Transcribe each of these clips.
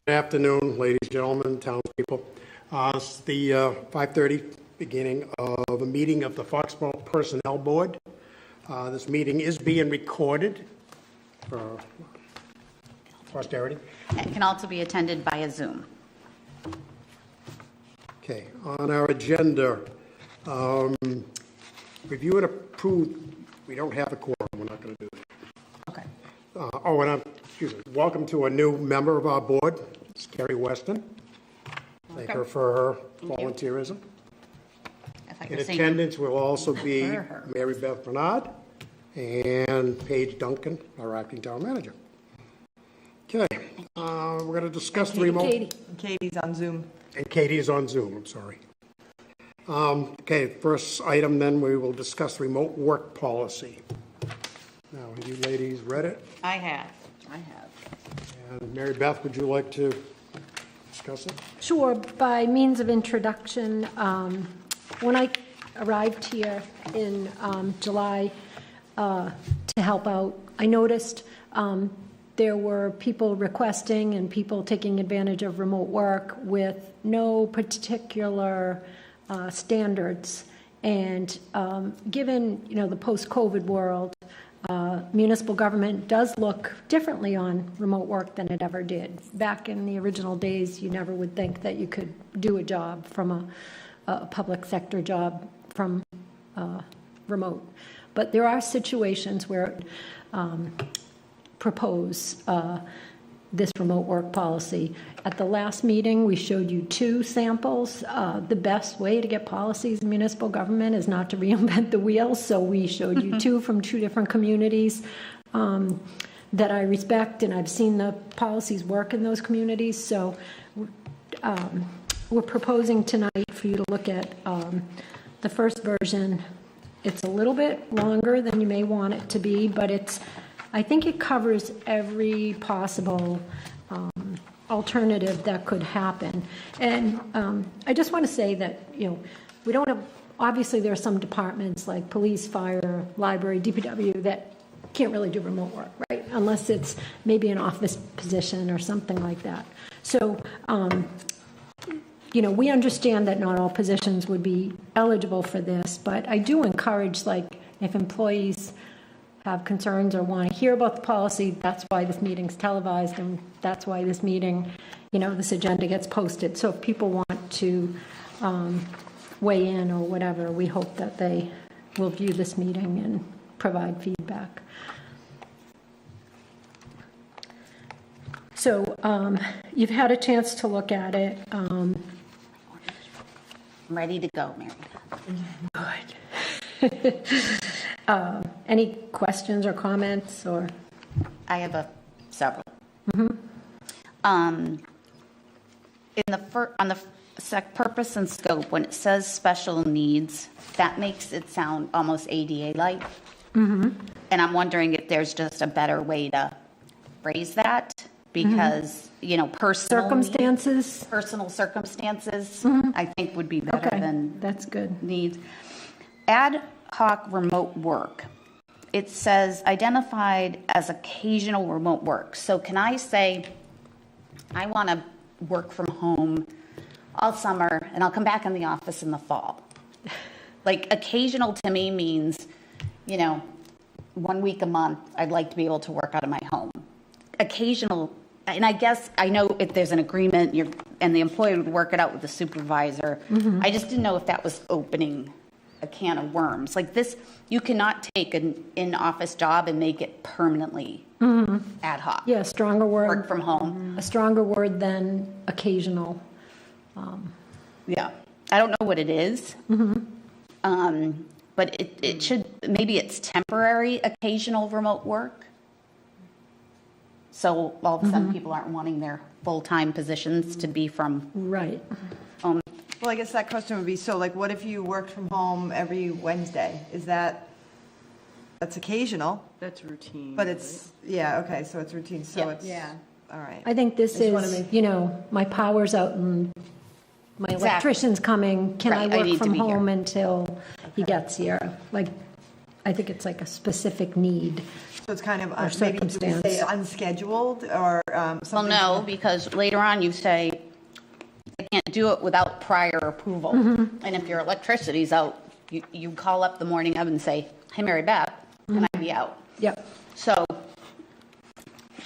afternoon, ladies and gentlemen, townspeople. This is the 5:30 beginning of a meeting of the Foxboro Personnel Board. This meeting is being recorded for posterity. It can also be attended via Zoom. Okay, on our agenda, review and approve. We don't have a quorum. We're not going to do that. Okay. Excuse me. Welcome to a new member of our board, it's Carrie Weston. Thank her for her volunteerism. In attendance will also be Mary Beth Bernard and Paige Duncan, our acting town manager. Okay, we're going to discuss the remote. Katie's on Zoom. And Katie is on Zoom, I'm sorry. Okay, first item then, we will discuss remote work policy. Now, have you ladies read it? I have. And Mary Beth, would you like to discuss it? Sure. By means of introduction, when I arrived here in July to help out, I noticed there were people requesting and people taking advantage of remote work with no particular standards. And given, the post-COVID world, municipal government does look differently on remote work than it ever did. Back in the original days, you never would think that you could do a job from a public sector job from remote. But there are situations where propose this remote work policy. At the last meeting, we showed you 2 samples. The best way to get policies in municipal government is not to reinvent the wheel, so we showed you 2 from 2 different communities that I respect, and I've seen the policies work in those communities. So we're proposing tonight for you to look at the first version. It's a little bit longer than you may want it to be, but I think it covers every possible alternative that could happen. And I just want to say that, we don't have, obviously there are some departments like police, fire, library, DPW that can't really do remote work, right? Unless it's maybe an office position or something like that. So, we understand that not all positions would be eligible for this, but I do encourage, if employees have concerns or want to hear about the policy, that's why this meeting's televised, and that's why this meeting, this agenda gets posted. So if people want to weigh in or whatever, we hope that they will view this meeting and provide feedback. So you've had a chance to look at it. I'm ready to go, Mary. Good. Any questions or comments, or? I have several. Mm-hmm. On the purpose and scope, when it says special needs, that makes it sound almost ADA-like. Mm-hmm. And I'm wondering if there's just a better way to phrase that, because, personal circumstances, I think would be better than that's good. Needs. Ad hoc remote work. It says identified as occasional remote work. So can I say, I want to work from home all summer and I'll come back in the office in the fall? Occasional to me means, 1 week a month, I'd like to be able to work out of my home. Occasional, and I guess I know if there's an agreement and the employee would work it out with the supervisor. Mm-hmm. I just didn't know if that was opening a can of worms. Like this, you cannot take an in-office job and make it permanently ad hoc. Yeah, stronger word. Work from home. A stronger word than occasional. Yeah, I don't know what it is. Mm-hmm. But it should, maybe it's temporary occasional remote work. So all of a sudden people aren't wanting their full-time positions to be from right. Well, I guess that question would be, so what if you worked from home every Wednesday? That's occasional? That's routine. But it's, yeah, okay, so it's routine, so Yeah. it's, all right. I think this is, my power's out and my electrician's coming. Can Right, I I work need to from be home here. until he gets here? I think it's like a specific need. So it's kind of, Or maybe do we say circumstance. unscheduled or Well, something? no, because later on you say, I can't do it without prior approval. And if your electricity's out, you call up the morning of and say, hey, Mary Beth, can I be out? Yep. So,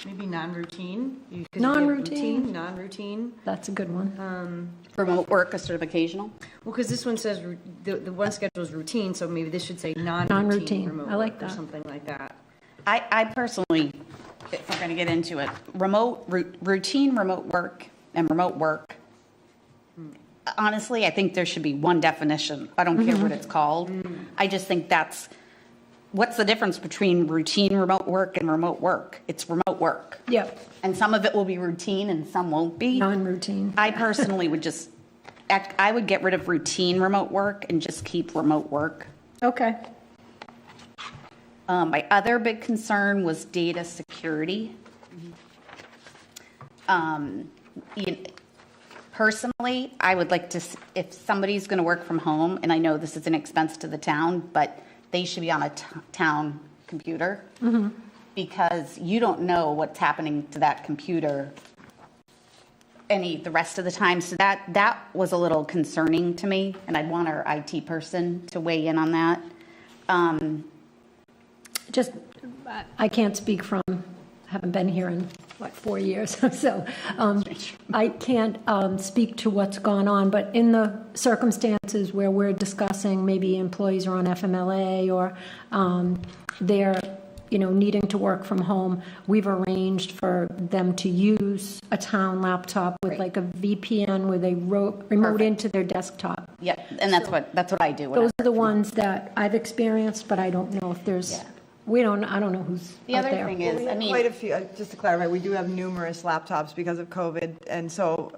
Maybe non-routine? You could do Non-routine. Non-routine. That's a good one. remote work is sort of occasional. Well, because this one says, the one schedule is routine, so maybe this should say non-routine Non-routine. remote I like work or that. something like that. I personally, if we're going to get into it, routine remote work and remote work, honestly, I think there should be one definition. I don't care what it's called. I just think what's the difference between routine remote work and remote work? It's remote work. Yep, And some of it will be routine and some won't be. non-routine. I personally would I would get rid of routine remote work and just keep remote work. Okay. My other big concern was data security. Personally, I would like to, if somebody's going to work from home, and I know this is an expense to the town, but they should be on a town computer. Because you don't know what's happening to that computer the rest of the time. So that was a little concerning to me, and I'd want our IT person to weigh in on that. Just, I can't speak from, haven't been here in, 4 years, so I can't speak to what's gone on, but in the circumstances where we're discussing maybe employees are on FMLA or they're, needing to work from home, we've arranged for them to use a town laptop with like a VPN where they remote into their desktop. Yeah, and that's what I do. Those are the ones that I've experienced, but I don't know if there's, Yeah. I don't know who's The out other there. thing We is, I have mean, quite a few, just to clarify, we do have numerous laptops because of COVID, and so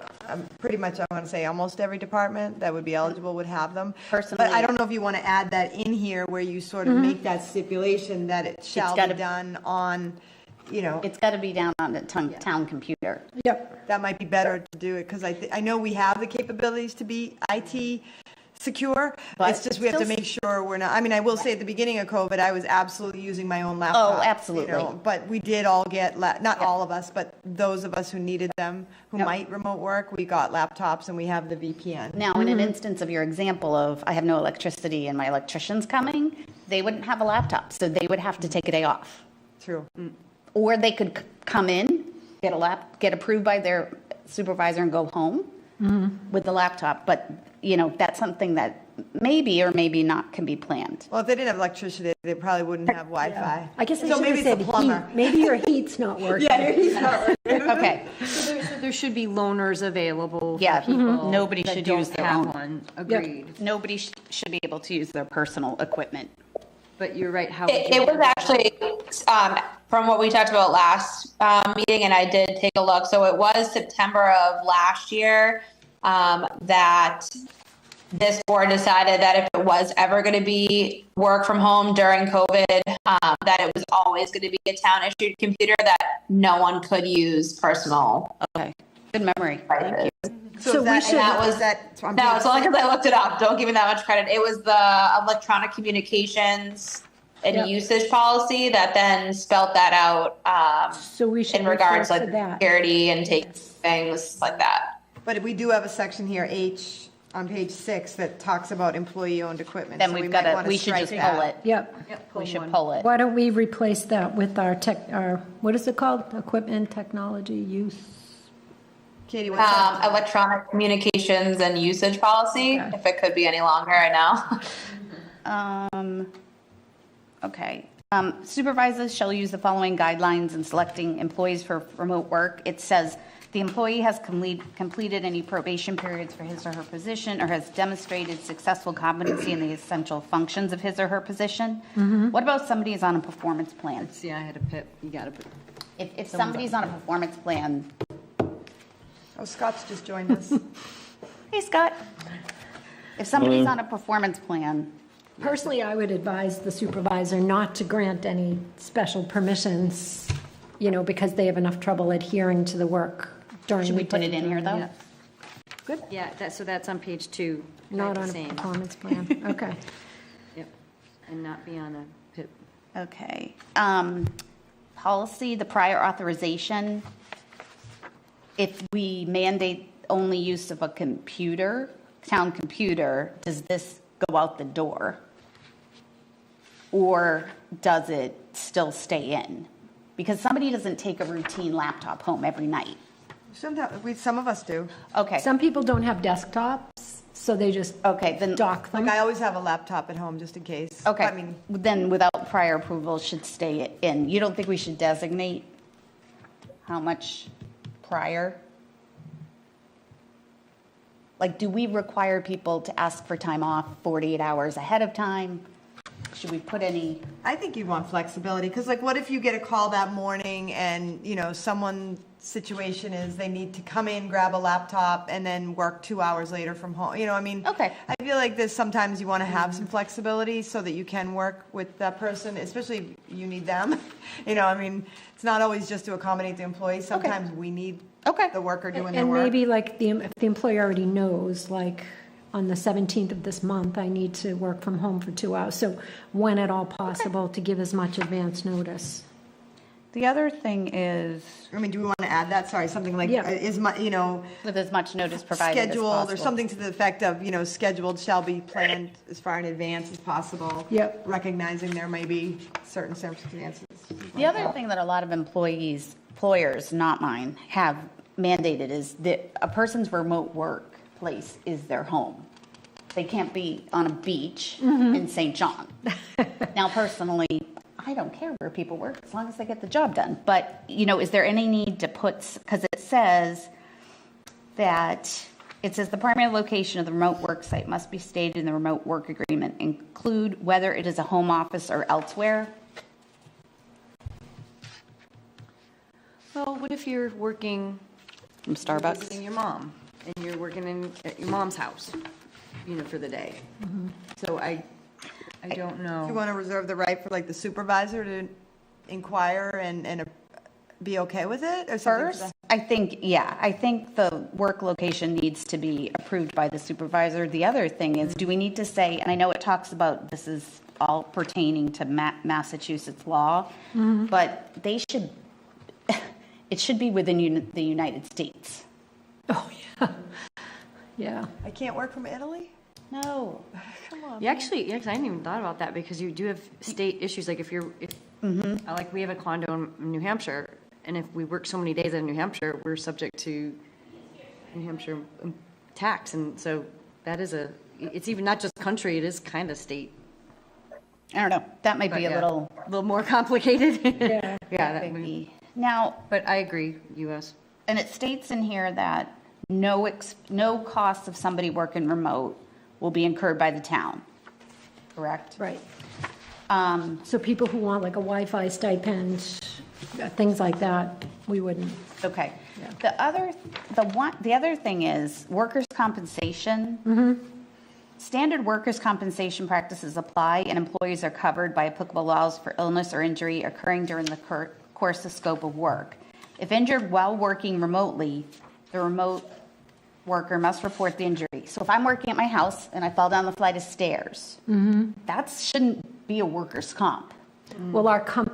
pretty much, I want to say, almost every department that would be eligible would have them. Personally- But I don't know if you want to add that in here where you sort of make that stipulation that it shall be gotta- done on, it's got to be down on the town computer. Yep, that might be better to do it, because I know we have the capabilities to be IT secure, But it's just we have to still- make sure we're not, I will say at the beginning of COVID, I was absolutely using my own laptop. absolutely. But we did all get, not all of us, but those of us who needed them, who Yep. might remote work, we got laptops and we have the VPN. Now, in an instance of your example of I have no electricity and my electrician's coming, they wouldn't have a laptop, so they would have to take a day off. True. Or they could come in, get approved by their supervisor and go home with the laptop. But, that's something that maybe or maybe not can be planned. Well, if they didn't have electricity, they probably wouldn't have Wi-Fi. I guess I So should maybe have it's said a plumber. heat, maybe your heat's not working. Yeah, he's not working. Okay, So there should be loaners available Yeah, for people nobody that should don't use their have own. one. Agreed. nobody should be able to use their personal equipment. But you're right, how would It you? was actually, from what we talked about last meeting, and I did take a look, so it was September of last year that this board decided that if it was ever going to be work from home during COVID, that it was always going to be a town-issued computer, that no one could use personal Okay, good memory. devices. So we that- should- and that was- is that on No, page it's only six? because I looked it up. Don't give me that much credit. It was the electronic communications and Yep. usage policy that then spelt that out So we should in regards refer like to that. security and take things like that. But we do have a section here, H, on page 6, that talks about employee-owned equipment. Then so we've might got wanna we should strike just that. pull it. Yep. We should pull it. Why don't we replace that with our what is it called? Equipment, technology, use? Katie, what's that? Electronic communications and usage policy, Okay. if it could be any longer, I know. Okay. Supervisors shall use the following guidelines in selecting employees for remote work. It says the employee has completed any probation periods for his or her position or has demonstrated successful competency in the essential functions of his or her position. What about somebody who's on a performance plan? See, I had a pip, you got to put. If somebody's on a performance plan, Oh, Scott's just joined us. hey, Scott. If somebody's on a performance plan, Personally, I would advise the supervisor not to grant any special permissions, because they have enough trouble adhering to the work during the should day. we put it in here, though? Good. Yeah, so that's on page 2. Not the on a same. performance plan, okay. Yep, and not be on a Pip. Okay. Policy, the prior authorization, if we mandate only use of a computer, town computer, does this go out the door? Or does it still stay in? Because somebody doesn't take a routine laptop home every night. Sometimes, some of us do. Okay, Some people don't have desktops, so they just okay, then, dock them. Like, I always have a laptop at home just in case. okay, I mean, then without prior approval should stay in. You don't think we should designate how much prior? Like, do we require people to ask for time off 48 hours ahead of time? Should we put any? I think you'd want flexibility, because like, what if you get a call that morning and, someone's situation is they need to come in, grab a laptop, and then work 2 hours later from home, I mean. Okay. I feel like there's sometimes you want to have some flexibility so that you can work with that person, especially if you need them. I mean, it's not always just to accommodate the employees. Sometimes we need Okay. the worker doing their And work. maybe like if the employer already knows, like on the 17th of this month, I need to work from home for 2 hours. So when at all possible, to give as much advance notice. The other thing is, I mean, do we want to add that? Sorry, something like, Yeah. is my, with as much notice provided as scheduled, or possible. something to the effect of, scheduled shall be planned as far in advance as possible. Yep. Recognizing there may be certain circumstances. The other thing that a lot of employers, not mine, have mandated is that a person's remote workplace is their home. They can't be on a beach in St. John. Now, personally, I don't care where people work as long as they get the job done. But, is there any need to put, because it says the primary location of the remote work site must be stated in the remote work agreement, include whether it is a home office or elsewhere. Well, what if you're working From Starbucks. visiting your mom, and you're working at your mom's house, for the day? So I don't Do you know. want to reserve the right for like the supervisor to inquire and be okay with it or something? First, I think the work location needs to be approved by the supervisor. The other thing is, do we need to say, and I know it talks about this is all pertaining to Massachusetts law, but it should be within the United States. Oh, yeah. Yeah. I can't work from Italy? No. Come on. Yeah, actually, I hadn't even thought about that, because you do have state issues, like if like we have a condo in New Hampshire, and if we work so many days in New Hampshire, we're subject to New Hampshire tax, and so that is it's even not just country, it is kind of state. I don't know. That might be a Yeah. little. A little more complicated. Yeah. Yeah, that Maybe. maybe. Now, But I agree, US. and it states in here that no cost of somebody working remote will be incurred by the town. Correct? Right. So people who want like a Wi-Fi stipend, things like that, we wouldn't. Okay. Yeah. The other thing is workers' compensation. Standard workers' compensation practices apply, and employees are covered by applicable laws for illness or injury occurring during the course of scope of work. If injured while working remotely, the remote worker must report the injury. So if I'm working at my house and I fall down the flight of stairs, that shouldn't be a workers' comp. Well,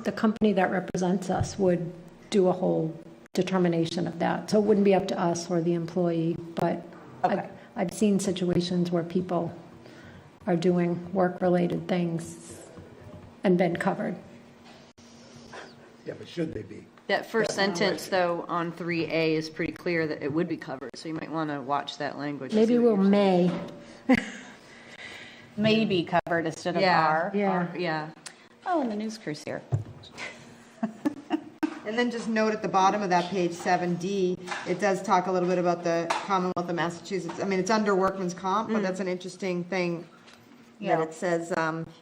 the company that represents us would do a whole determination of that. So it wouldn't be up to us or the employee, but Okay. I've seen situations where people are doing work-related things and been covered. Yeah, but should they be? That first sentence, though, on 3A is pretty clear that it would be covered, so you might want to watch that language. and Maybe see what we'll you're saying. may. May be covered instead of Yeah. are. Yeah. Yeah. Oh, and the news crew's here. And then just note at the bottom of that page 7D, it does talk a little bit about the Commonwealth of Massachusetts. I mean, it's under workman's comp, but that's an interesting thing that Yeah. it says,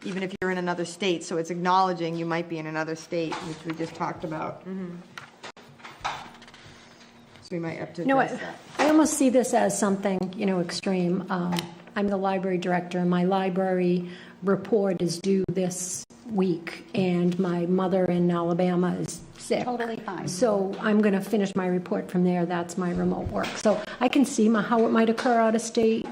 even if you're in another state, so it's acknowledging you might be in another state, which we just talked about. So we might have to You know what, address that. I almost see this as something, extreme. I'm the library director, and my library report is due this week, and my mother in Alabama is sick. Totally fine. So I'm going to finish my report from there. That's my remote work. So I can see how it might occur out of state,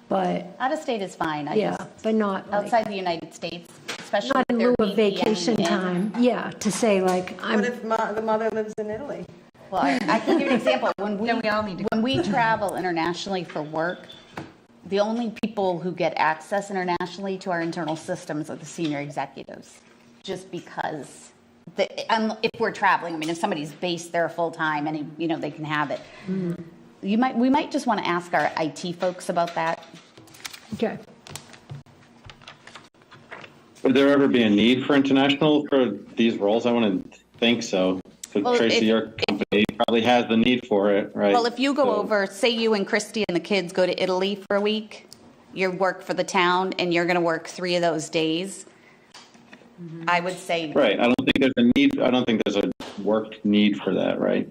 but, Out of state is fine. yeah, but not like, Outside the United States, especially especially Not in with there lieu of being the vacation end. time, yeah, to say like, What I'm, if the mother lives in Italy? Well, I can give you an example. When Then we all need to when we travel internationally for work, the only people who get access internationally to our internal systems are the senior executives, just because if we're traveling, I mean, if somebody's based there full-time and, they can have it. We might just want to ask our IT folks about that. okay. Would there ever be a need for international for these roles? I wouldn't think so. But Well, Tracy, your company probably has the need for it, right? Well, if you go So- over, say you and Christy and the kids go to Italy for a week, you work for the town and you're going to work 3 of those days, I would say Right, I don't think there's a need, I don't think there's a work need for that, right?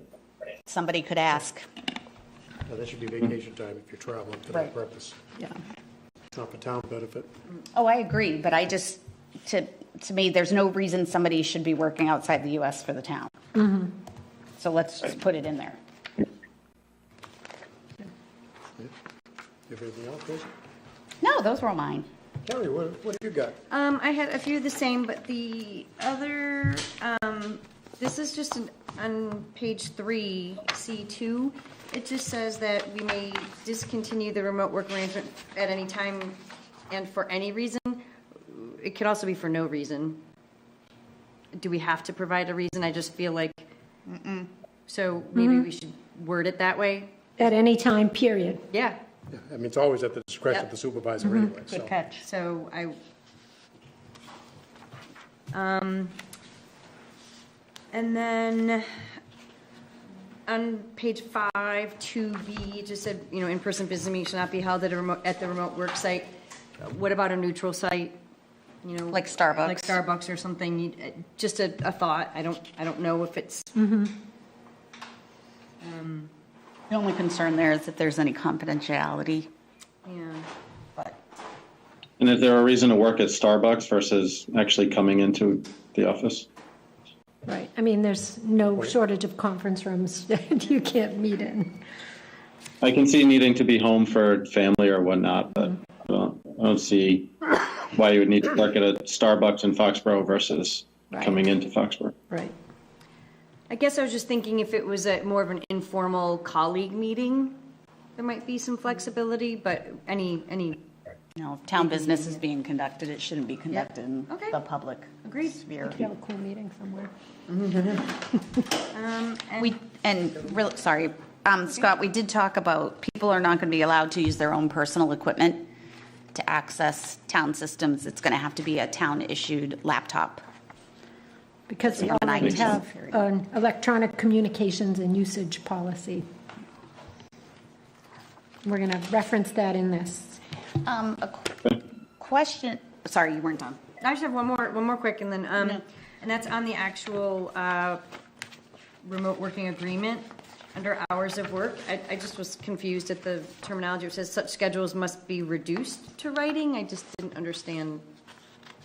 somebody could ask. Now, that should be vacation time if you're traveling for that Right. purpose. Yeah. It's not for town benefit. Oh, I agree, but to me, there's no reason somebody should be working outside the US for the town. So let's just put it in there. You have anything else, Tracy? No, those were all mine. Carrie, what have you got? I had a few of the same, but the other, this is just on page 3, C2. It just says that we may discontinue the remote work arrangement at any time and for any reason. It could also be for no reason. Do we have to provide a reason? I just feel like, so maybe we should word it that way. At any time, period. Yeah. Yeah, I mean, it's always at the discretion of Yep. the supervisor anyway, so. Good catch. So and then on page 5, 2B, it just said, in-person business meetings should not be held at the remote work site. What about a neutral site? Like Starbucks. Like Starbucks or something, just a thought. I don't know if it's. The only concern there is if there's any confidentiality, Yeah. but And is there a reason to work at Starbucks versus actually coming into the office? Right, I mean, there's no shortage of conference rooms that you can't meet in. I can see needing to be home for family or whatnot, but I don't see why you would need to work at a Starbucks in Foxborough versus Right. coming into Foxborough. Right. I guess I was just thinking if it was more of an informal colleague meeting, there might be some flexibility, but any, if town business is being conducted, it shouldn't be conducted in Okay. the public Agreed. sphere. You have a cool meeting somewhere. Scott, we did talk about people are not going to be allowed to use their own personal equipment to access town systems. It's going to have to be a town-issued laptop. Because we Yeah, and I already do. have an electronic communications and usage policy. We're going to reference that in this. A question, sorry, you weren't done. I just have one more quick, and then, and that's on the actual remote working agreement under hours of work. I just was confused at the terminology. It says such schedules must be reduced to writing. I just didn't understand.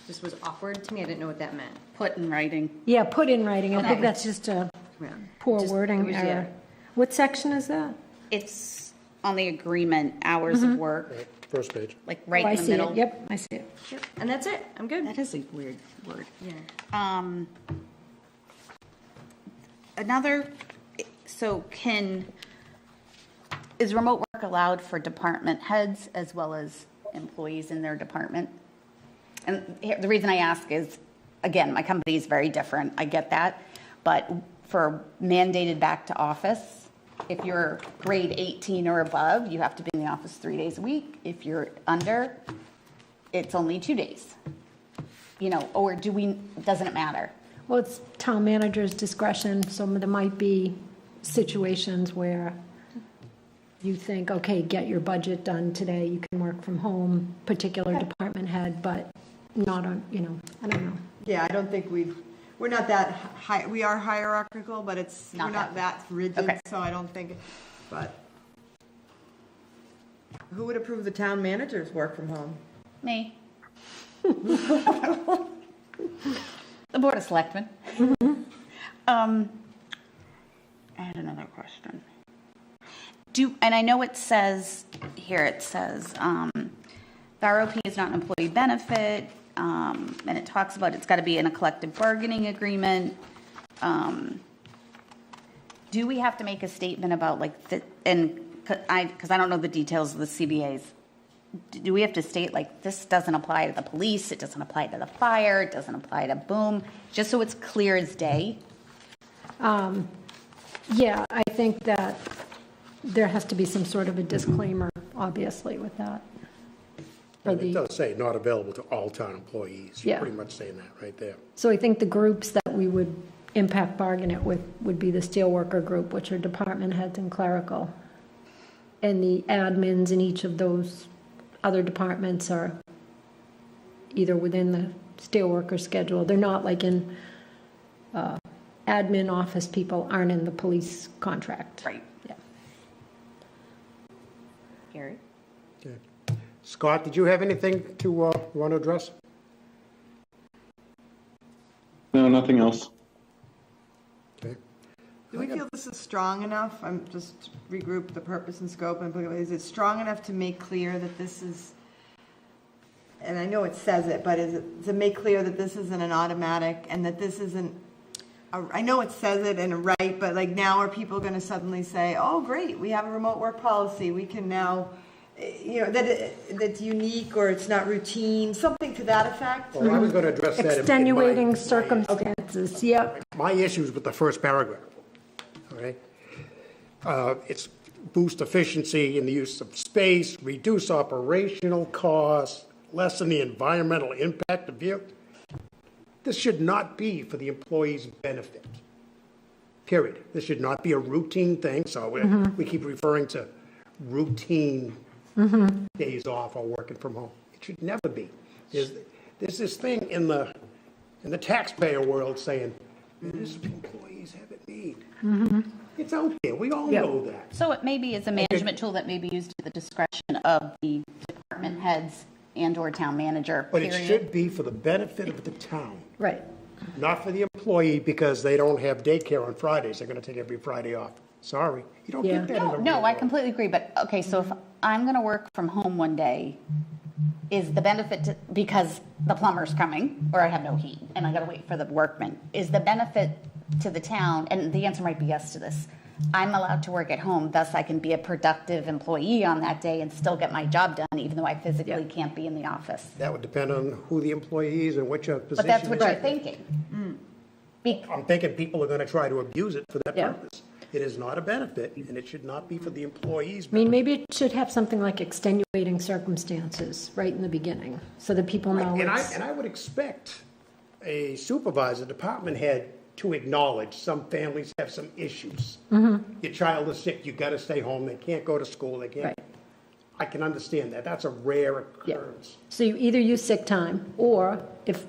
This was awkward to me. I didn't know what that meant. Put in writing. Yeah, put in writing. I think Okay. that's just a Yeah. poor Just- it wording was- error. yeah. What section is that? It's on the agreement, hours of work, Right, first page. like Oh, right I in the see it. middle. Yep, I see it. Yep. And that's it. I'm good. That is a weird word. Yeah. Is remote work allowed for department heads as well as employees in their department? And the reason I ask is, again, my company is very different, I get that, but for mandated back to office, if you're grade 18 or above, you have to be in the office 3 days a week. If you're under, it's only 2 days. Or doesn't it matter? Well, it's town manager's discretion, so there might be situations where you think, okay, get your budget done today, you can work from home, particular department head, but not on, I don't know. Yeah, I don't think we're not that high, we are hierarchical, but we're Not not that rigid, Okay. so I don't think, but. Who would approve the town manager's work from home? Me. The Board of Selectmen. I had another question. And I know it says, here it says, the ROP is not an employee benefit. And it talks about it's got to be in a collective bargaining agreement. Do we have to make a statement about like, because I don't know the details of the CBAs. Do we have to state like, this doesn't apply to the police, it doesn't apply to the fire, it doesn't apply to boom, just so it's clear as day? Yeah, I think that there has to be some sort of a disclaimer, obviously, with that. For And it the, does say not available to all town employees. You're Yeah. pretty much saying that right there. so I think the groups that we would impact bargain it with would be the steelworker group, which are department heads and clerical. And the admins in each of those other departments are either within the steelworker schedule. They're not like in, admin office people aren't in the police contract. Right. Yeah. Gary? Okay. Scott, did you have anything to want to address? No, nothing else. Okay. Do we feel this is strong enough? I'm just regroup the purpose and scope and is it strong enough to make clear that this is, and I know it says it, but is it to make clear that this isn't an automatic and that this isn't, I know it says it in a right, but like now are people going to suddenly say, oh, great, we have a remote work policy, we can now, that's unique or it's not routine, something to that effect? Well, I was going to address that. Extenuating circumstances, yep. My issues with the first paragraph, okay? It's boost efficiency in the use of space, reduce operational costs, lessen the environmental impact of vehicle. This should not be for the employee's benefit, period. This should not be a routine thing, so we keep referring to routine days off or working from home. It should never be. There's this thing in the taxpayer world saying, this employees have it made. It's out there, we all know that. So it maybe is a management tool that may be used at the discretion of the department heads and/or town manager, But it period. should be for the benefit of the town, Right. not for the employee because they don't have daycare on Fridays. They're going to take every Friday off. Sorry, you don't Yeah. get that in the real No, I world. completely agree, but, okay, so if I'm gonna work from home one day, is the benefit, because the plumber's coming, or I have no heat, and I gotta wait for the workman, is the benefit to the town, and the answer might be yes to this, I'm allowed to work at home, thus I can be a productive employee on that day and still get my job done, even though I physically can't be in the office. That would depend on who the employee is and which position. But that's what they're you're in. thinking. Be- I'm thinking people are going to try to abuse it for that Yeah. purpose. It is not a benefit, and it should not be for the employees. I mean, maybe it should have something like extenuating circumstances right in the beginning, so that people know And it's, I would expect a supervisor, department head, to acknowledge some families have some issues. Your child is sick, you got to stay home, they can't go to school, they can't. Right. I can understand that, that's a rare yeah. occurrence. So you either use sick time, or if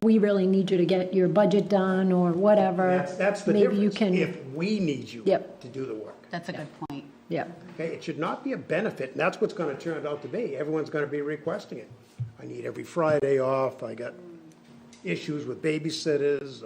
we really need you to get your budget done or whatever, That's the maybe you difference, can, if we need you Yep. to do the work. That's a good point. yeah. Okay, it should not be a benefit, and that's what's going to turn it out to be. Everyone's going to be requesting it. I need every Friday off, I got issues with babysitters.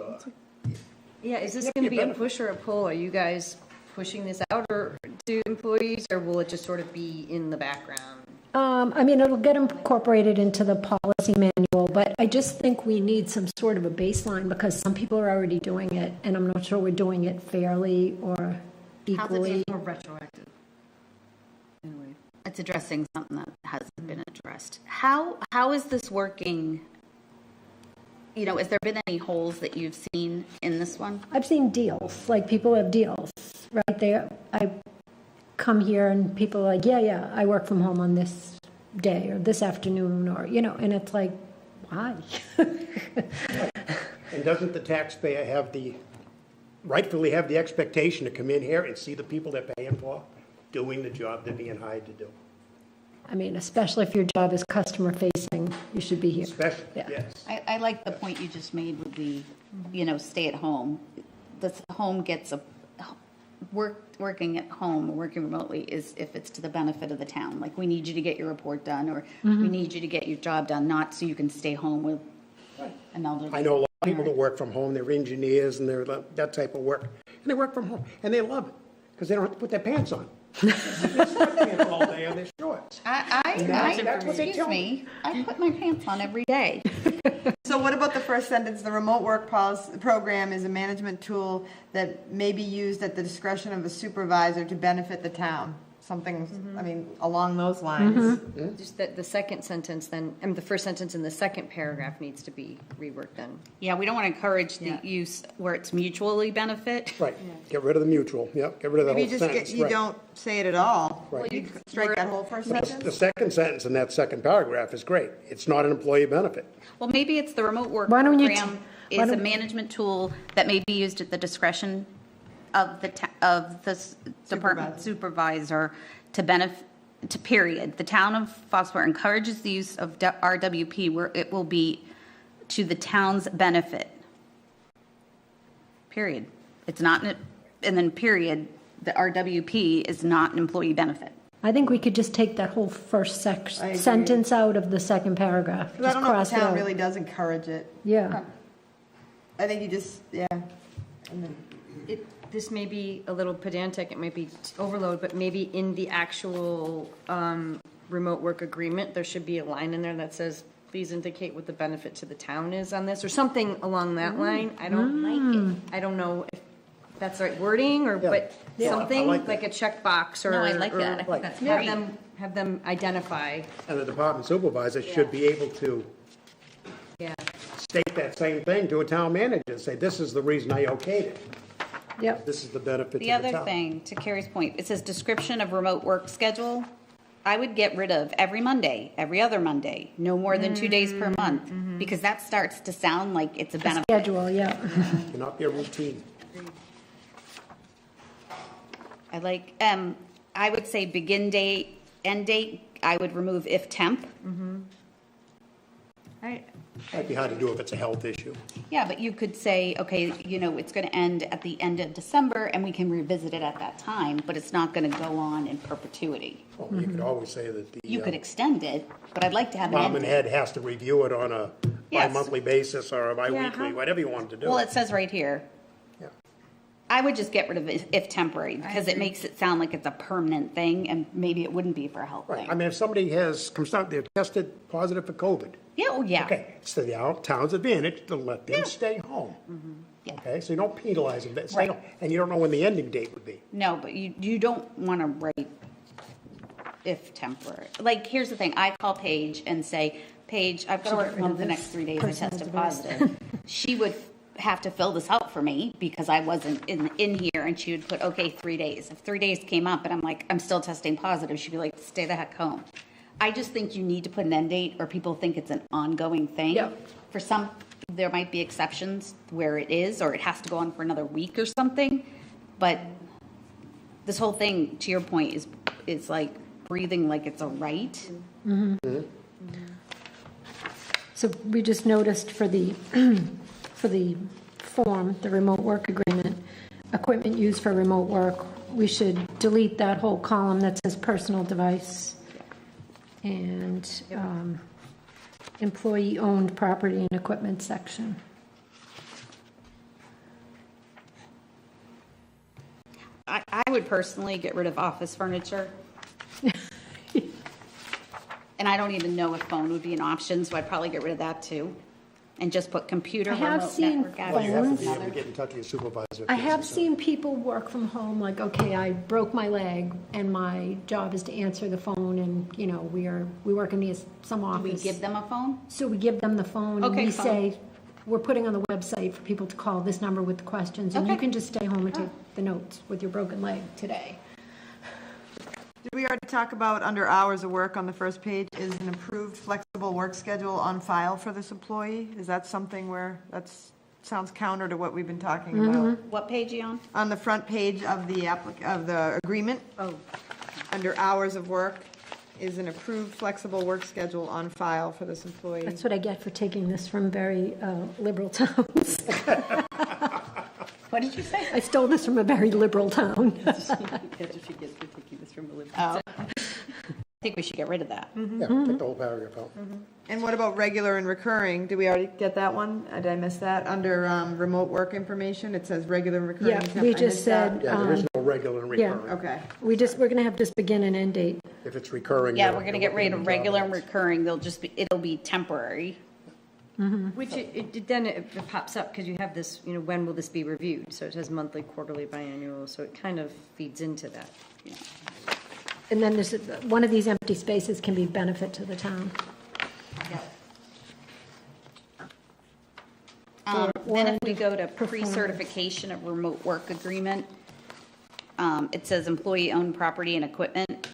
Yeah, is this Yep, going to be your a benefit. push or a pull? Are you guys pushing this out or to employees, or will it just sort of be in the background? I mean, it'll get incorporated into the policy manual, but I just think we need some sort of a baseline, because some people are already doing it, and I'm not sure we're doing it fairly or equally. Or retroactive? Anyway. It's addressing something that hasn't been addressed. How is this working? You know, has there been any holes that you've seen in this one? I've seen deals, like people have deals, right there. I come here and people are like, yeah, I work from home on this day or this afternoon, or, and it's like, why? And doesn't the taxpayer rightfully have the expectation to come in here and see the people they're paying for doing the job they're being hired to do? I mean, especially if your job is customer facing, you should be here. Especially, Yeah. yes. I like the point you just made with the, stay at home. This home gets working at home, or working remotely is if it's to the benefit of the town. Like, we need you to get your report done, or we need you to get your job done, not so you can stay home with an elderly. I know a lot of people that work from home, they're engineers and they're that type of work, and they work from home, and they love it, because they don't have to put their pants on. They sweat pants all day on their shorts. I Excuse me, I put my pants on every day. So what about the first sentence? The remote work policy program is a management tool that may be used at the discretion of a supervisor to benefit the town. Something, I mean, along those lines. Just that the second sentence then, the first sentence in the second paragraph needs to be reworked then. Yeah, we don't want to encourage the use where it's mutually benefit. Right, get rid of the mutual, yep, get rid of that Maybe whole you sentence. you right. don't say it at all. Right. You strike that whole first The sentence? second sentence in that second paragraph is great. It's not an employee benefit. Well, maybe it's the remote work Why don't you program why is a don't- management tool that may be used at the discretion of the department supervisor to benefit, to period. The town of Foxborough encourages the use of RWP where it will be to the town's benefit. Period. It's not, and then period, the RWP is not an employee benefit. I think we could just take that whole first I agree. sentence out of the second paragraph. I Just don't know if cross the it town out. really does encourage it. Yeah. I think you just, yeah. This may be a little pedantic, it may be overload, but maybe in the actual remote work agreement, there should be a line in there that says, please indicate what the benefit to the town is on this, or something along that line. I don't like it. I don't know if that's the right wording, or, but Yeah, I something like like a checkbox, or. No, I like or that. I think that's Have great. have them identify, And the department supervisor should be able to yeah. state that same thing to a town manager and say, this is the reason I okayed it. Yep. This is the benefit to the The town. other thing, to Carrie's point, it says description of remote work schedule. I would get rid of every Monday, every other Monday, no more than 2 days per month, because that starts to sound like it's a benefit. Schedule, yeah. Cannot be a routine. I like, I would say begin date, end date, I would remove if temp. Might be hard to do if it's a health issue. Yeah, but you could say, okay, it's going to end at the end of December and we can revisit it at that time, but it's not going to go on in perpetuity. Well, you could always say that the You could extend it, but I'd like to have an end department date. head has to review it on a Yes. bi-monthly basis or a bi-weekly, whatever you want to do. Well, it says right here, Yeah. I would just get rid of if temporary, because it makes it sound like it's a permanent thing, and maybe it wouldn't be for a health Right, thing. I mean, if somebody comes out, they're tested positive for COVID, Yeah, oh, yeah. okay, it's to the town's advantage to let them stay home. Yeah. Okay, so you don't penalize them, stay Right. home, and you don't know when the ending date would be. No, but you don't want to write if temporary. Like, here's the thing, I call Paige and say, Paige, I've got to work from home the next 3 days, I tested positive. She would have to fill this out for me because I wasn't in here, and she would put, okay, 3 days. If 3 days came up and I'm like, I'm still testing positive, she'd be like, stay the heck home. I just think you need to put an end date, or people think it's an ongoing thing. Yep. For some, there might be exceptions where it is, or it has to go on for another week or something, but this whole thing, to your point, is like breathing like it's a right. So we just noticed for the, for the form, the remote work agreement, equipment used for remote work, we should delete that whole column that says personal device and employee-owned property and equipment section. I would personally get rid of office furniture. And I don't even know if phone would be an option, so I'd probably get rid of that too. And just put computer, I have remote seen network Well, you have to access. be able to get in touch with your supervisor. if I there's have something. seen people work from home, like, okay, I broke my leg, and my job is to answer the phone, and, we work in some Do we office. give them a phone? So we give them the phone, and Okay, we fine. say, we're putting on the website for people to call this number with the questions, and you Okay. can just stay home and take the notes with your broken leg today. Did we already talk about under hours of work on the first page, is an approved flexible work schedule on file for this employee? Is that something where, sounds counter to what we've been talking about? What page are you on? On the front page of the agreement, Oh, under hours of work, is an approved flexible work schedule on file for this employee? That's what I get for taking this from very liberal towns. what did you say? I stole this from a very liberal town. Oh. think we should get rid of that. Yeah, take the whole paragraph out. And what about regular and recurring? Did we already get that one? Did I miss that? Under remote work information, it says regular and recurring. Yeah, temp. we I just missed that. said, Yeah, there is no regular and yeah. recurring. Okay. we're going to have this begin and end date. If it's recurring. Yeah, you're- we're gonna you're get rid looking of at regular and job ads. recurring, it'll be temporary. Which then it pops up because you have this, when will this be reviewed? So it says monthly, quarterly, biannual, so it kind of feeds into that. And then there's, one of these empty spaces can be benefit to the town. Then if we go to pre-certification of remote work agreement, it says employee-owned property and equipment.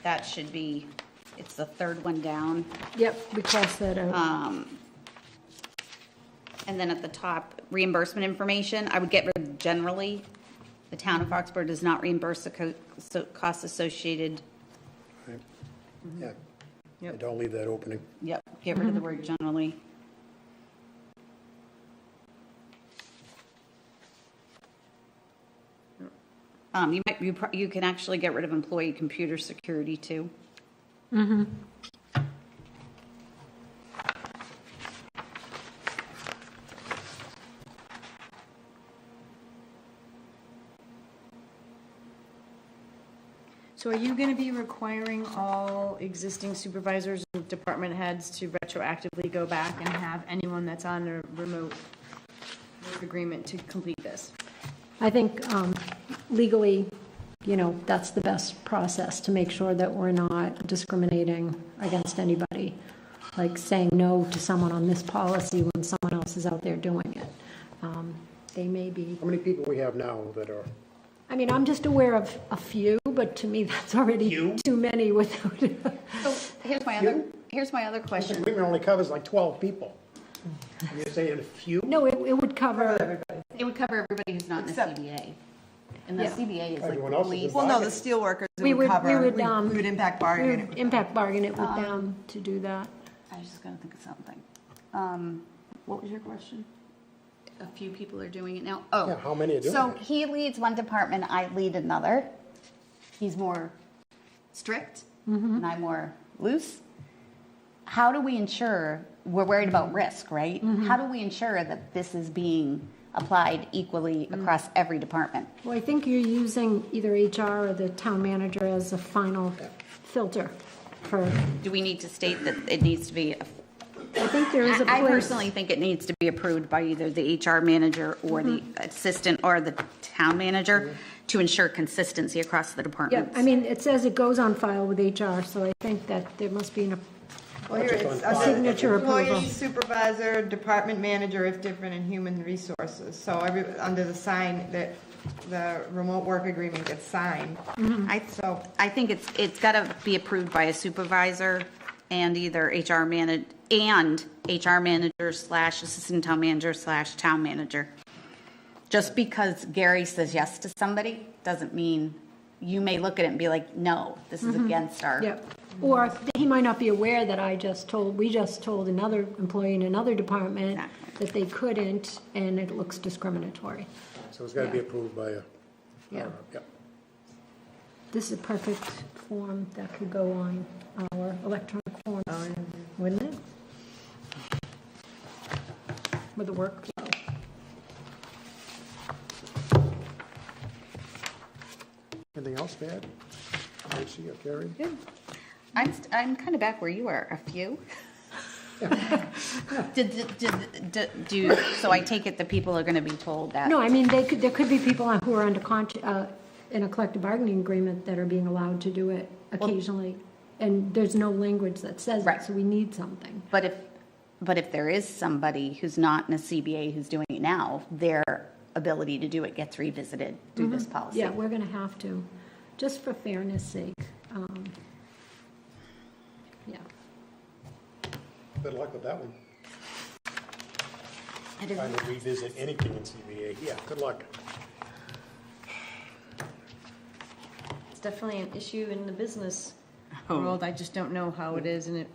That should be, it's the third one down. Yep, we crossed that out. And then at the top, reimbursement information, I would get rid of generally. The town of Foxborough does not reimburse the costs associated. Yeah. And don't leave that opening. Yep, get rid of the word generally. You can actually get rid of employee computer security too. So are you going to be requiring all existing supervisors and department heads to retroactively go back and have anyone that's on a remote work agreement to complete this? I think legally, that's the best process to make sure that we're not discriminating against anybody, like saying no to someone on this policy when someone else is out there doing it. They may be, How many people we have now that are, I mean, I'm just aware of a few, but to me, that's already too many without. So here's my other question. agreement only covers like 12 people. You're saying a few? No, it would cover, It would cover everybody who's not in the Except- CBA. And the Yeah. CBA is like Everyone else is police. in Well, no, the Bargain. steel workers it We would would- cover. we would, We would impact we bargaining. would impact bargain it with them to do that. I was just gonna think of something. What was your question? A few people are doing it now? Oh. Yeah, how many are doing So it? he leads one department, I lead another. He's more strict and I'm more loose. How do we ensure, we're worried about risk, right? How do we ensure that this is being applied equally across every department? Well, I think you're using either HR or the town manager as a final filter for, Do we need to state that it needs to be, I think there is a I place. personally think it needs to be approved by either the HR manager or the assistant or the town manager to ensure consistency across the Yeah, departments. I mean, it says it goes on file with HR, so I think that there must be Well, here it's a signature approval. employee, supervisor, department manager if different, and human resources. So under the sign, the remote work agreement gets signed. I think it's got to be approved by a supervisor and either HR manager slash assistant town manager slash town manager. Just because Gary says yes to somebody doesn't mean, you may look at it and be like, no, this is against our. Yep. Or he might not be aware that we just told another employee in another department Exactly. that they couldn't, and it looks discriminatory. So it's got to be approved by a. Yeah. Yeah. This is a perfect form that could go on our electronic forms, wouldn't it? With the workflow. Anything else to add? Tracy or Carrie? I'm kind of back where you are, a few. So I take it the people are going to be told that. No, I mean, there could be people who are under in a collective bargaining agreement that are being allowed to do it occasionally, and there's no language that says Right. it, so we need something. But if there is somebody who's not in a CBA who's doing it now, their ability to do it gets revisited through this policy. Yeah, we're gonna have to, just for fairness sake. Yeah. Good luck with that one. Trying to revisit anything in CBA. Yeah, good luck. It's definitely an issue in the business world. I just don't know how it is in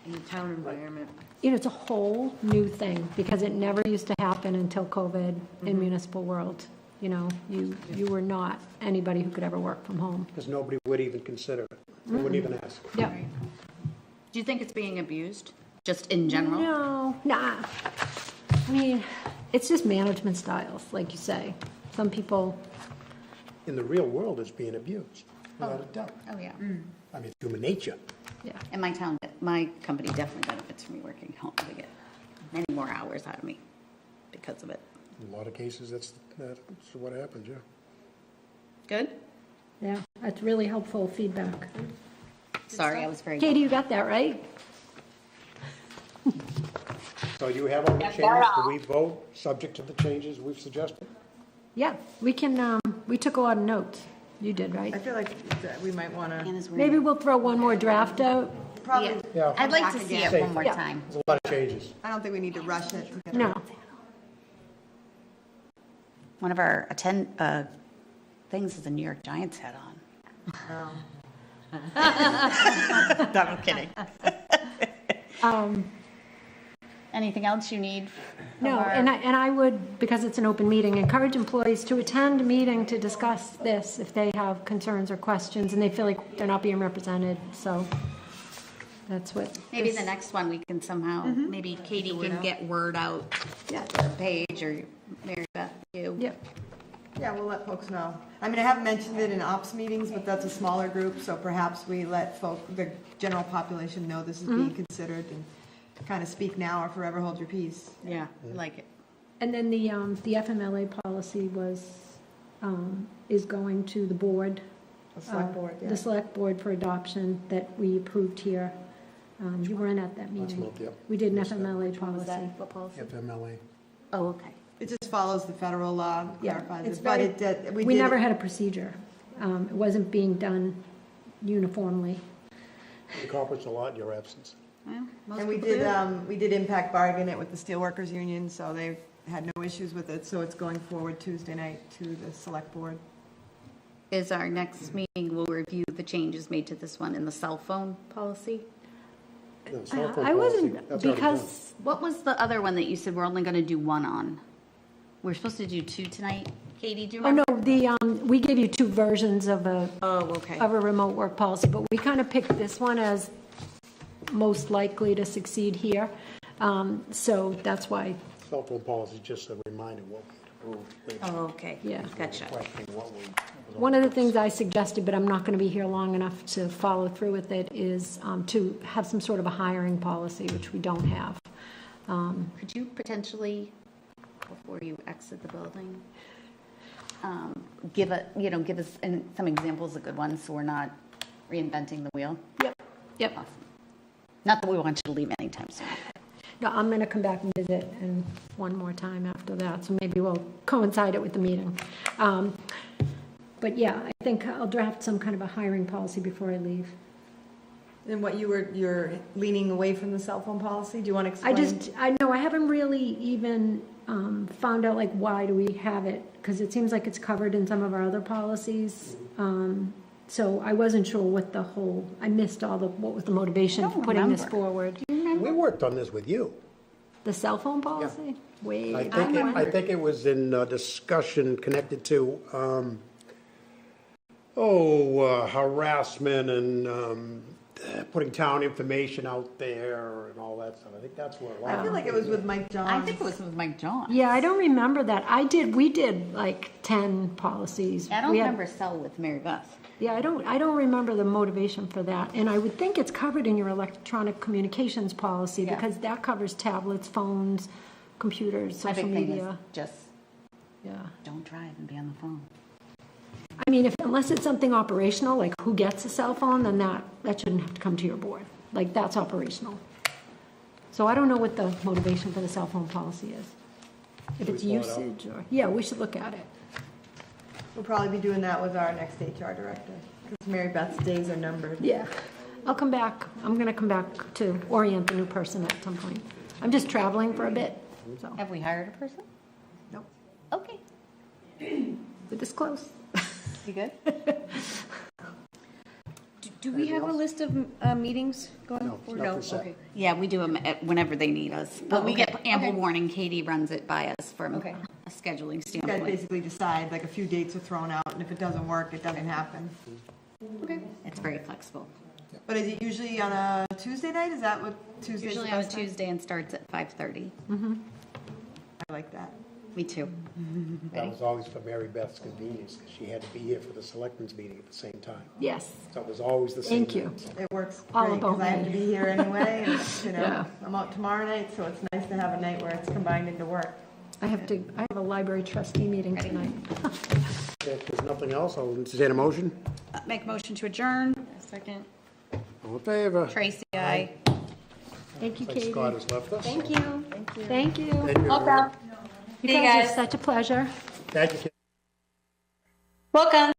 the town environment. It's a whole new thing, because it never used to happen until COVID in municipal world. You were not anybody who could ever work from home. Because nobody would even consider it. I wouldn't even ask. Yeah. Do you think it's being abused, just in general? No, nah. I mean, it's just management styles, like you say. Some people, In the real world, it's being abused, without a doubt. Oh, yeah. I mean, it's human nature. yeah. And my company definitely benefits from me working home. They get many more hours out of me because of it. In a lot of cases, that's what happens, yeah. Good? Yeah, that's really helpful feedback. Sorry, I was very. Katie, you got that, right? So you have all the Yes, changes, they're do we vote subject to the changes we've suggested? Yeah, we can, we took a lot of notes. You did, I right? feel like that we might want to, Anna's wearing- Maybe we'll throw one more draft out. probably, Yeah. I'd like to Back see again. it one more Yeah. time. There's a lot of changes. I don't think we need to rush it. to get it. No. One of our things is a New York Giants hat on. No, I'm kidding. Anything else you need? No, and I would, because it's an open meeting, encourage employees to attend a meeting to discuss this if they have concerns or questions and they feel like they're not being represented, so that's what. Maybe this- the next one we can somehow, maybe Katie can get word out, Yeah. or Paige or Mary Beth, you. Yep, Yeah, we'll let folks know. I mean, I haven't mentioned it in ops meetings, but that's a smaller group, so perhaps we let the general population know this is being considered and kind of speak now or forever hold your peace. Yeah, I like it. and then the FMLA policy is going to the board. The select board, yeah. The select board for adoption that we approved here. You weren't at that meeting. month, yep. We did an Missed that. FMLA What was policy. that? What policy? FMLA. Oh, okay. It just follows the federal law, Yeah, clarifies it's it, but very- it did, We never had a procedure. It wasn't being done uniformly. You accomplished a lot in your absence. Well, most And we people do. we did impact bargain it with the Steelworkers Union, so they had no issues with it, so it's going forward Tuesday night to the select board. Is our next meeting, we'll review the changes made to this one in the cell phone policy? No, cell phone I wasn't, policy, that's already done. because, What was the other one that you said we're only going to do one on? We're supposed to do two tonight. Katie, do you oh remember? no, we gave you two versions of a Okay. remote work policy, but we kind of picked this one as most likely to succeed here. So that's why, Cell phone policy, just a reminder what we approved. Oh, okay. Yeah. Gotcha. Questioning what we. one of the things I suggested, but I'm not going to be here long enough to follow through with it, is to have some sort of a hiring policy, which we don't have. Could you potentially, before you exit the building, give us some examples of good ones so we're not reinventing the wheel? Yep. Awesome. Not that we want you to leave anytime soon. No, I'm going to come back and visit and one more time after that, so maybe we'll coincide it with the meeting. But yeah, I think I'll draft some kind of a hiring policy before I leave. And what you're leaning away from the cell phone policy, do you want to explain? I haven't really even found out like why do we have it, because it seems like it's covered in some of our other policies. So I wasn't sure I missed what was the motivation for putting this forward. We worked on this with you. The cell phone policy? Wait. I think it was in discussion connected to, harassment and putting town information out there and all that stuff. I think that's where a lot I feel like it was with Mike Johns. I think it was with Mike John. Yeah, I don't remember that. We did like 10 policies. I don't We had- remember cell with Mary Beth. Yeah, I don't remember the motivation for that. And I would think it's covered in your electronic communications policy Yeah. because that covers tablets, phones, computers, My social big thing is media. just Yeah. don't drive and be on the phone. I mean, unless it's something operational, like who gets a cell phone, then that shouldn't have to come to your board. Like, that's operational. So I don't know what the motivation for the cell phone policy is. If it's Should we pull it out? usage or, yeah, we should look at it. We'll probably be doing that with our next HR director, because Mary Beth's days are numbered. Yeah. I'll come back. I'm going to come back to orient the new person at some point. I'm just traveling for a bit, so Have we hired a person? Nope. Okay. we're this close. You good? Do we have a list of meetings going No, forward? nothing set. Okay. Yeah, we do them whenever they need us. But we get ample Okay. warning. Katie runs it by us from Okay. a scheduling You guys standpoint. basically decide, like a few dates are thrown out, and if it doesn't work, it doesn't happen. Okay. It's It's very flexible. But is it usually on a Tuesday night? Is that what Tuesday's the Usually on a best time? Tuesday and starts at 5:30. I like that. Me too. That was always for Mary Beth's convenience, because she had to be here for the selectmen's meeting at the same time. Yes, So it was always the same. thank you. It works All great, because about I have to me. be here anyway, and, you know, Yeah. I'm out tomorrow night, so it's nice to have a night where it's combined into work. I have a library trustee meeting tonight. If there's nothing else, I'll entertain a motion. Make a motion to adjourn. Second. All in favor? Tracy, aye. Thank you, Like Katie. Scott has left us. Thank you. Thank you. Thank you. Welcome. You See you guys are guys. such a pleasure. Thank you. Welcome.